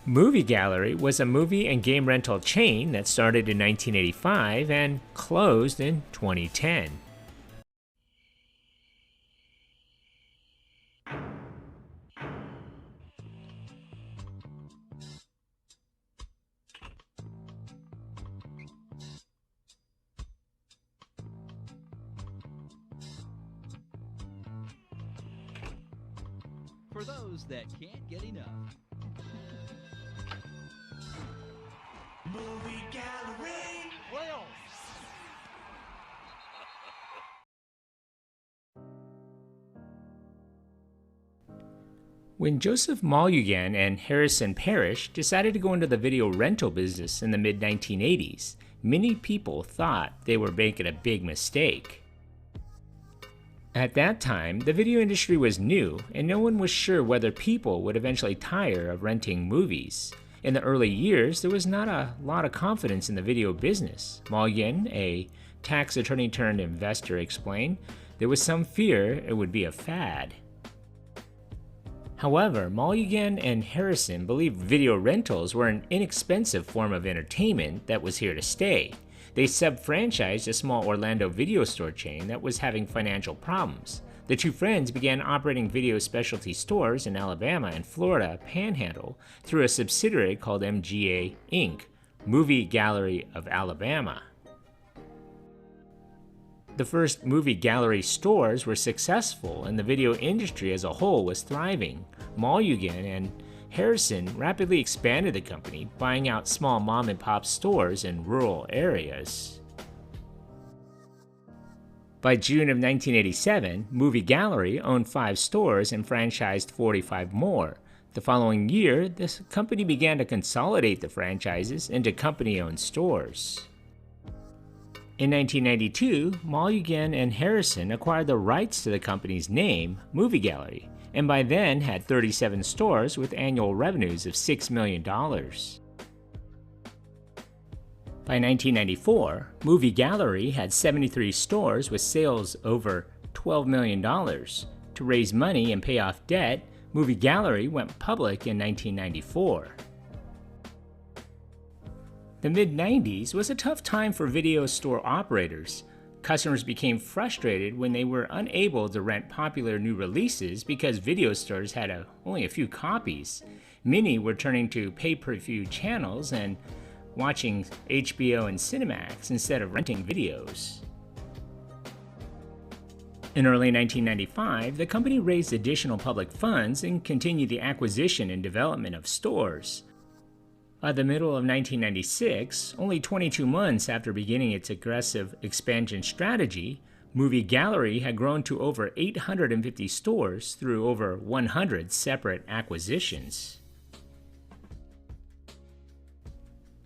Movie Gallery was a movie and game rental chain that started in 1985 and closed in 2010. For those that can't get enough. Movie Gallery. Well. When Joseph Malugan and Harrison Parrish decided to go into the video rental business in the mid-1980s, many people thought they were making a big mistake. At that time, the video industry was new, and no one was sure whether people would eventually tire of renting movies. In the early years, there was not a lot of confidence in the video business. Malugan, a tax attorney turned investor, explained there was some fear it would be a fad. However, Malugan and Harrison believed video rentals were an inexpensive form of entertainment that was here to stay. They sub-franchised a small Orlando video store chain that was having financial problems. The two friends began operating video specialty stores in Alabama and Florida Panhandle through a subsidiary called MGA Inc., Movie Gallery of Alabama. The first movie gallery stores were successful, and the video industry as a whole was thriving. Malugan and Harrison rapidly expanded the company, buying out small mom-and-pop stores in rural areas. By June of 1987, Movie Gallery owned 5 stores and franchised 45 more. The following year, the company began to consolidate the franchises into company-owned stores. In 1992, Malugan and Harrison acquired the rights to the company's name, Movie Gallery, and by then had 37 stores with annual revenues of $6 million. By 1994, Movie Gallery had 73 stores with sales over $12 million. To raise money and pay off debt, Movie Gallery went public in 1994. The mid-90s was a tough time for video store operators. Customers became frustrated when they were unable to rent popular new releases because video stores had only a few copies. Many were turning to pay-per-view channels and watching HBO and Cinemax instead of renting videos. In early 1995, the company raised additional public funds and continued the acquisition and development of stores. By the middle of 1996, only 22 months after beginning its aggressive expansion strategy, Movie Gallery had grown to over 850 stores through over 100 separate acquisitions.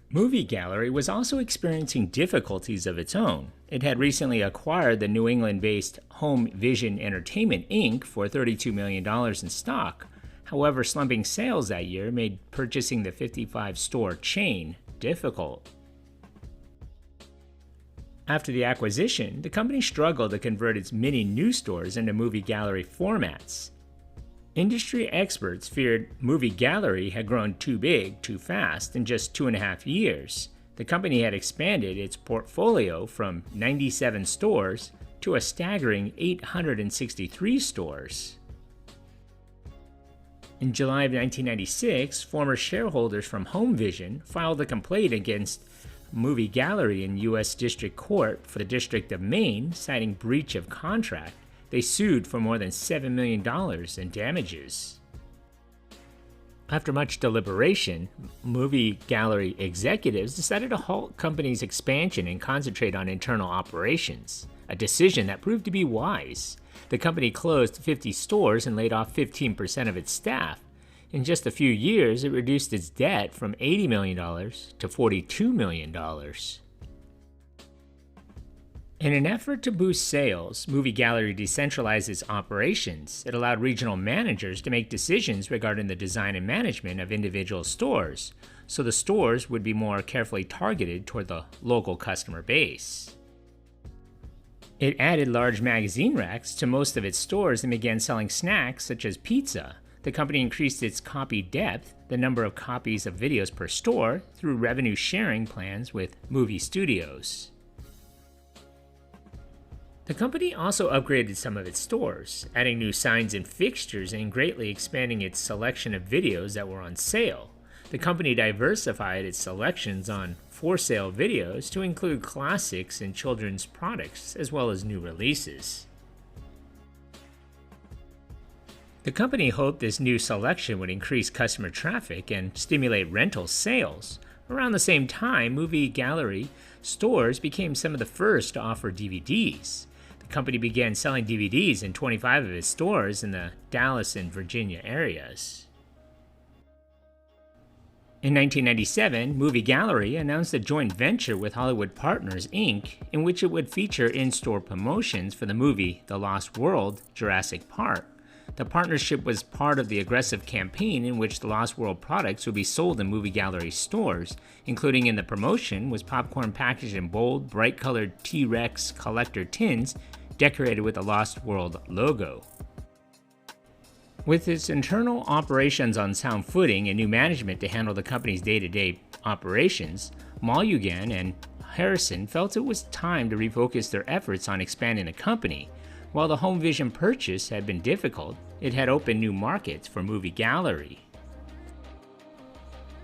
Movie Gallery was also experiencing difficulties of its own. It had recently acquired the New England-based Home Vision Entertainment Inc. for $32 million in stock. However, slumping sales that year made purchasing the 55-store chain difficult. After the acquisition, the company struggled to convert its many new stores into Movie Gallery formats. Industry experts feared Movie Gallery had grown too big too fast in just 2.5 years. The company had expanded its portfolio from 97 stores to a staggering 863 stores. In July of 1996, former shareholders from Home Vision filed a complaint against Movie Gallery in U.S. District Court for the District of Maine, citing breach of contract. They sued for more than $7 million in damages. After much deliberation, Movie Gallery executives decided to halt company's expansion and concentrate on internal operations, a decision that proved to be wise. The company closed 50 stores and laid off 15% of its staff. In just a few years, it reduced its debt from $80 million to $42 million. In an effort to boost sales, Movie Gallery decentralized its operations. It allowed regional managers to make decisions regarding the design and management of individual stores, so the stores would be more carefully targeted toward the local customer base. It added large magazine racks to most of its stores and began selling snacks such as pizza. The company increased its copy depth, the number of copies of videos per store through revenue sharing plans with movie studios. The company also upgraded some of its stores, adding new signs and fixtures and greatly expanding its selection of videos that were on sale. The company diversified its selections on for-sale videos to include classics and children's products, as well as new releases. The company hoped this new selection would increase customer traffic and stimulate rental sales. Around the same time, movie gallery stores became some of the first to offer DVDs. The company began selling DVDs in 25 of its stores in the Dallas and Virginia areas. In 1997, Movie Gallery announced a joint venture with Hollywood Partners, Inc., in which it would feature in-store promotions for the movie The Lost World: Jurassic Park. The partnership was part of the aggressive campaign in which the Lost World products would be sold in Movie Gallery stores, including in the promotion was popcorn packaged in bold, bright-colored T-Rex collector tins decorated with the Lost World logo. With its internal operations on sound footing and new management to handle the company's day-to-day operations, Malugan and Harrison felt it was time to refocus their efforts on expanding the company. While the home vision purchase had been difficult, it had opened new markets for Movie Gallery.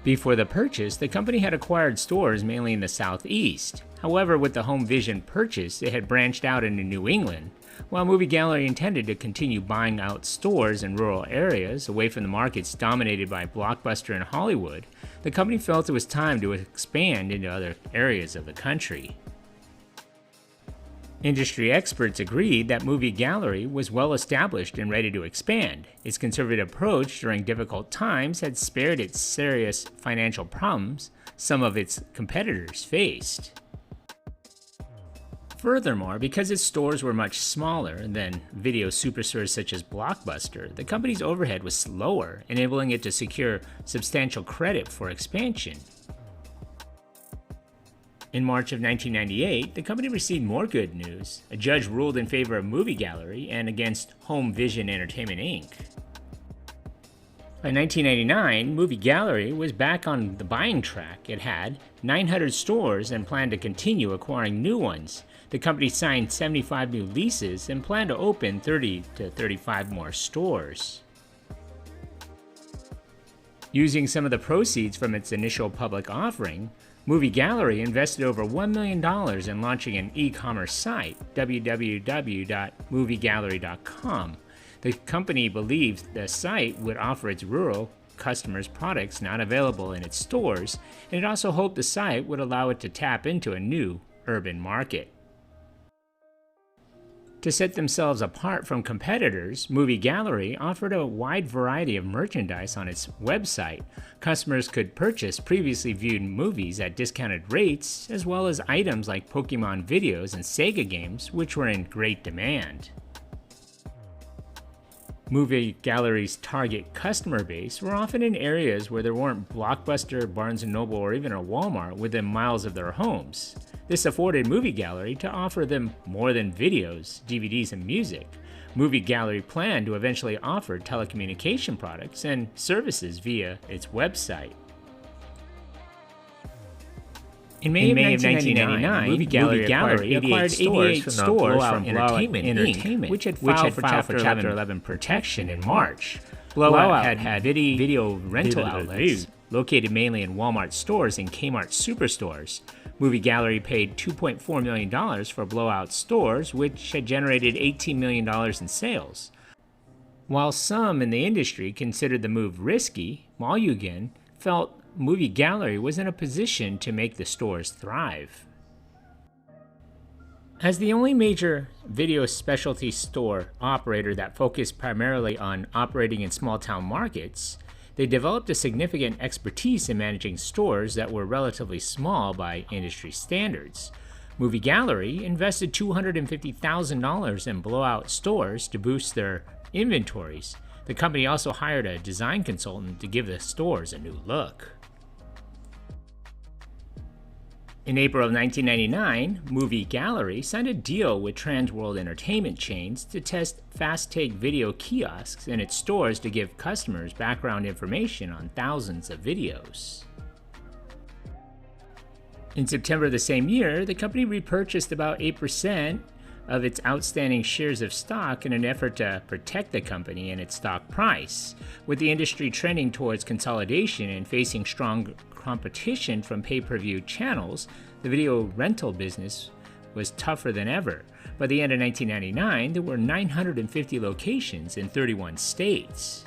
Before the purchase, the company had acquired stores mainly in the Southeast. However, with the home vision purchase, it had branched out into New England. While Movie Gallery intended to continue buying out stores in rural areas away from the markets dominated by Blockbuster and Hollywood, the company felt it was time to expand into other areas of the country. Industry experts agreed that Movie Gallery was well established and ready to expand. Its conservative approach during difficult times had spared it serious financial problems some of its competitors faced. Furthermore, because its stores were much smaller than video superstores such as Blockbuster, the company's overhead was lower, enabling it to secure substantial credit for expansion. In March of 1998, the company received more good news. A judge ruled in favor of Movie Gallery and against Home Vision Entertainment, Inc. By 1999, Movie Gallery was back on the buying track. It had 900 stores and planned to continue acquiring new ones. The company signed 75 new leases and planned to open 30 to 35 more stores. Using some of the proceeds from its initial public offering, Movie Gallery invested over $1 million in launching an e-commerce site, www.moviegallery.com. The company believed the site would offer its rural customers products not available in its stores, and it also hoped the site would allow it to tap into a new urban market. To set themselves apart from competitors, Movie Gallery offered a wide variety of merchandise on its website. Customers could purchase previously viewed movies at discounted rates, as well as items like Pokemon videos and Sega games, which were in great demand. Movie Gallery's target customer base were often in areas where there weren't Blockbuster, Barnes & Noble, or even a Walmart within miles of their homes. This afforded Movie Gallery to offer them more than videos, DVDs, and music. Movie Gallery planned to eventually offer telecommunication products and services via its website. In May of 1999, Movie Gallery acquired 88 stores from Blowout Entertainment, which had filed for Chapter 11 protection in March. Blowout had video rental outlets located mainly in Walmart stores and Kmart superstores. Movie Gallery paid $2.4 million for Blowout stores, which had generated $18 million in sales. While some in the industry considered the move risky, Malugan felt Movie Gallery was in a position to make the stores thrive. As the only major video specialty store operator that focused primarily on operating in small-town markets, they developed a significant expertise in managing stores that were relatively small by industry standards. Movie Gallery invested $250,000 in Blowout stores to boost their inventories. The company also hired a design consultant to give the stores a new look. In April of 1999, Movie Gallery signed a deal with Trans World Entertainment Chains to test fast-take video kiosks in its stores to give customers background information on thousands of videos. In September of the same year, the company repurchased about 8% of its outstanding shares of stock in an effort to protect the company and its stock price. With the industry trending towards consolidation and facing strong competition from pay-per-view channels, the video rental business was tougher than ever. By the end of 1999, there were 950 locations in 31 states.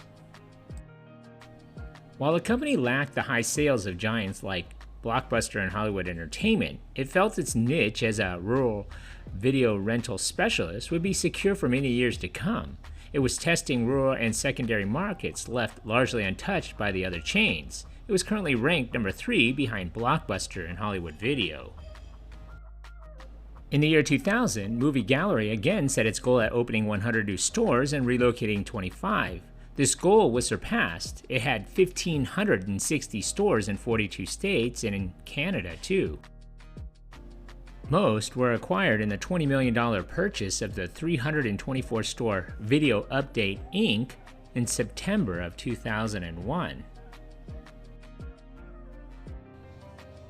While the company lacked the high sales of giants like Blockbuster and Hollywood Entertainment, it felt its niche as a rural video rental specialist would be secure for many years to come. It was testing rural and secondary markets left largely untouched by the other chains. It was currently ranked number 3 behind Blockbuster and Hollywood Video. In the year 2000, Movie Gallery again set its goal at opening 100 new stores and relocating 25. This goal was surpassed. It had 1,560 stores in 42 states and in Canada too. Most were acquired in the $20 million purchase of the 324-store Video Update Inc. in September of 2001.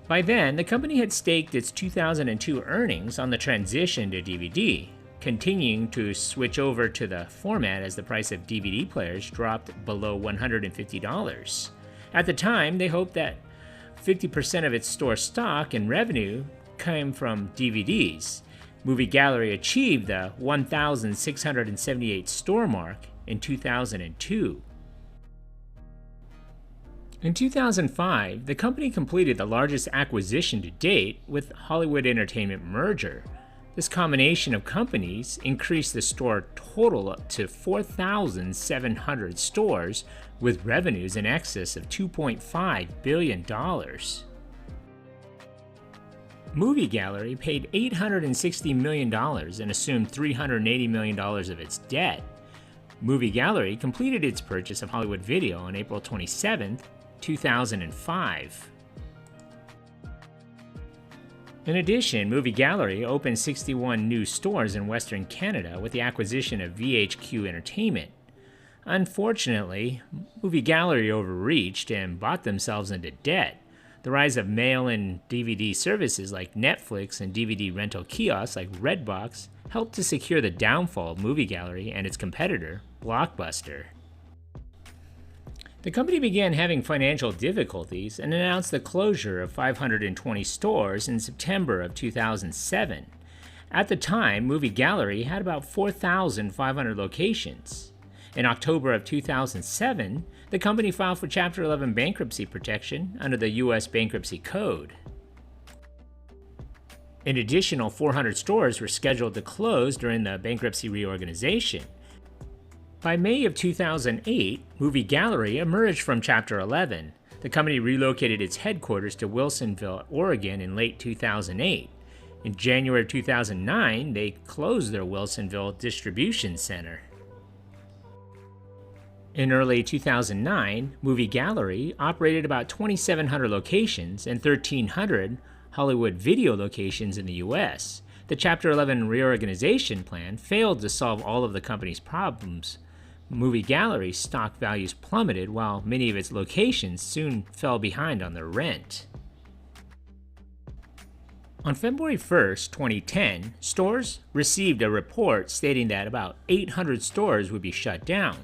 By then, the company had staked its 2002 earnings on the transition to DVD, continuing to switch over to the format as the price of DVD players dropped below $150. At the time, they hoped that 50% of its store stock and revenue came from DVDs. Movie Gallery achieved the 1,678 store mark in 2002. In 2005, the company completed the largest acquisition to date with Hollywood Entertainment merger. This combination of companies increased the store total up to 4,700 stores with revenues in excess of $2.5 billion. Movie Gallery paid $860 million and assumed $380 million of its debt. Movie Gallery completed its purchase of Hollywood Video on April 27, 2005. In addition, Movie Gallery opened 61 new stores in Western Canada with the acquisition of VHQ Entertainment. Unfortunately, Movie Gallery overreached and bought themselves into debt. The rise of mail-in DVD services like Netflix and DVD rental kiosks like Redbox helped to secure the downfall of Movie Gallery and its competitor, Blockbuster. The company began having financial difficulties and announced the closure of 520 stores in September of 2007. At the time, Movie Gallery had about 4,500 locations. In October of 2007, the company filed for Chapter 11 bankruptcy protection under the U.S. Bankruptcy Code. An additional 400 stores were scheduled to close during the bankruptcy reorganization. By May of 2008, Movie Gallery emerged from Chapter 11. The company relocated its headquarters to Wilsonville, Oregon in late 2008. In January 2009, they closed their Wilsonville distribution center. In early 2009, Movie Gallery operated about 2,700 locations and 1,300 Hollywood Video locations in the U.S. The Chapter 11 reorganization plan failed to solve all of the company's problems. Movie Gallery's stock values plummeted while many of its locations soon fell behind on their rent. On February 1, 2010, stores received a report stating that about 800 stores would be shut down.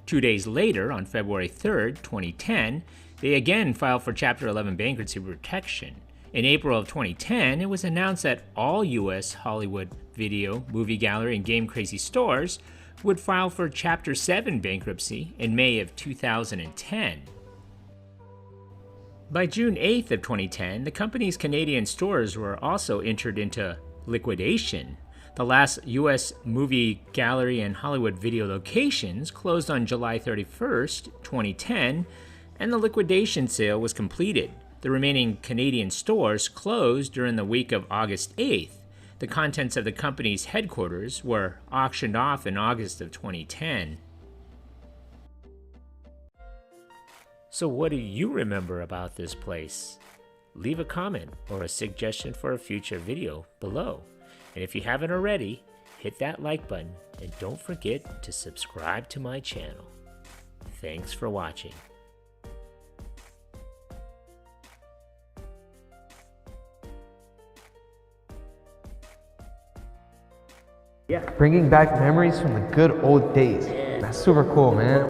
2 days later, on February 3, 2010, they again filed for Chapter 11 bankruptcy protection. In April of 2010, it was announced that all U.S. Hollywood Video, Movie Gallery, and Game Crazy stores would file for Chapter 7 bankruptcy in May of 2010. By June 8th of 2010, the company's Canadian stores were also entered into liquidation. The last U.S. Movie Gallery and Hollywood Video locations closed on July 31st, 2010, and the liquidation sale was completed. The remaining Canadian stores closed during the week of August 8th. The contents of the company's headquarters were auctioned off in August of 2010. So what do you remember about this place? leave a comment or a suggestion for a future video below. And if you haven't already, hit that like button and don't forget to subscribe to my channel. Thanks for watching. Bringing back memories from the good old days. That's super cool, man.